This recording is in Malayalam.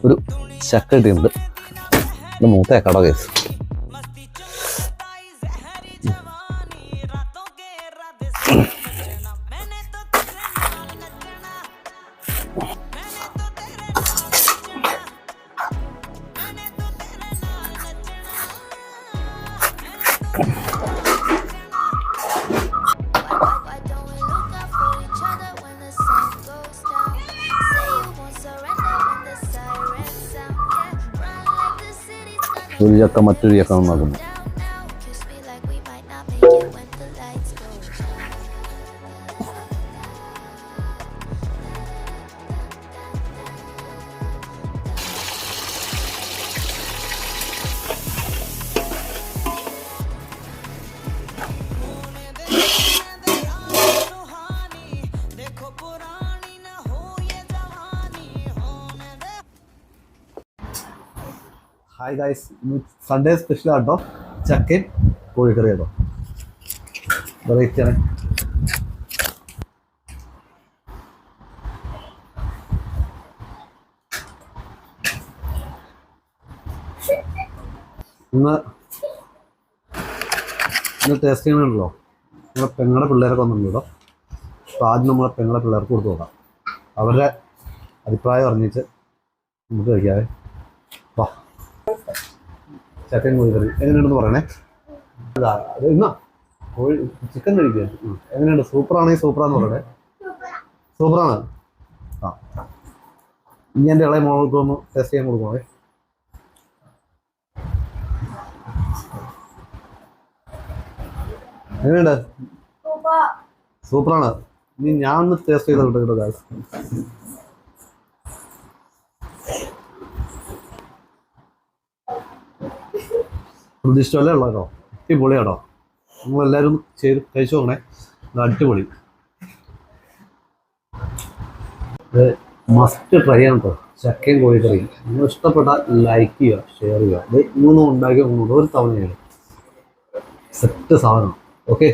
ഒരു ചക്ക കിട്ടിയിട്ടുണ്ട്. ഇത് മൂത്ത ചക്കട കേസ്. ഒരു ചക്ക മറ്റൊരു ചക്ക നന്നാക്കുന്നു. ഹായ് ഗൈസ്, സൺഡേ സ്പെഷ്യൽ ആട്ടോ. ചക്കയും കോഴിക്കറി കേട്ടോ, വെറൈറ്റിയാണ്. ഇന്ന് ടേസ്റ്റ് ചെയ്യണമല്ലോ. നമ്മളെ പെങ്ങളുടെ പിള്ളേരൊക്കെ വന്നിട്ടുണ്ട് കേട്ടോ. അപ്പോൾ ആദ്യം നമ്മളെ പെങ്ങളുടെ പിള്ളേർക്ക് കൊടുത്തു നോക്കാം. അവരുടെ അഭിപ്രായം അറിഞ്ഞിട്ട് നമുക്ക് കഴിക്കാവേ. വാ, ചക്കൻ കോഴിക്കറി എങ്ങനെയുണ്ടെന്ന് പറയണേ. എന്നാ കോഴി ചിക്കൻ കഴിക്കുക എങ്ങനെയുണ്ട്? സൂപ്പറാണെങ്കിൽ സൂപ്പറാന്ന് പറയണേ. സൂപ്പറാണ്. ആ, ഇനി എൻ്റെ ഇളയ മോൾക്ക് ഒന്ന് ടേസ്റ്റ് ചെയ്യാൻ കൊടുക്കണേ. എങ്ങനെയുണ്ട്? സൂപ്പറാണ്. ഇനി ഞാൻ ഒന്ന് ടേസ്റ്റ് ചെയ്തിട്ട് കേട്ടോ ഗായ്സ്. പ്രതീക്ഷിച്ചല്ലേ ഉള്ള കേട്ടോ. അടിപൊളി കേട്ടോ. നിങ്ങളെല്ലാവരും ചെയ്ത് കഴിച്ചു നോക്കണേ. അടിപൊളി. ഇത് മസ്റ്റ് ട്രൈ ചെയ്യണം കേട്ടോ. ചക്കയും കോഴിക്കറിയും നിങ്ങൾ ഇഷ്ടപ്പെട്ടാൽ ലൈക്ക് ചെയ്യുക, ഷെയർ ചെയ്യുക. ഇത് ഇന്നൊന്നും ഉണ്ടാക്കി ഒരു തവണയാണ് സെറ്റ് സാധനം. ഓക്കെ.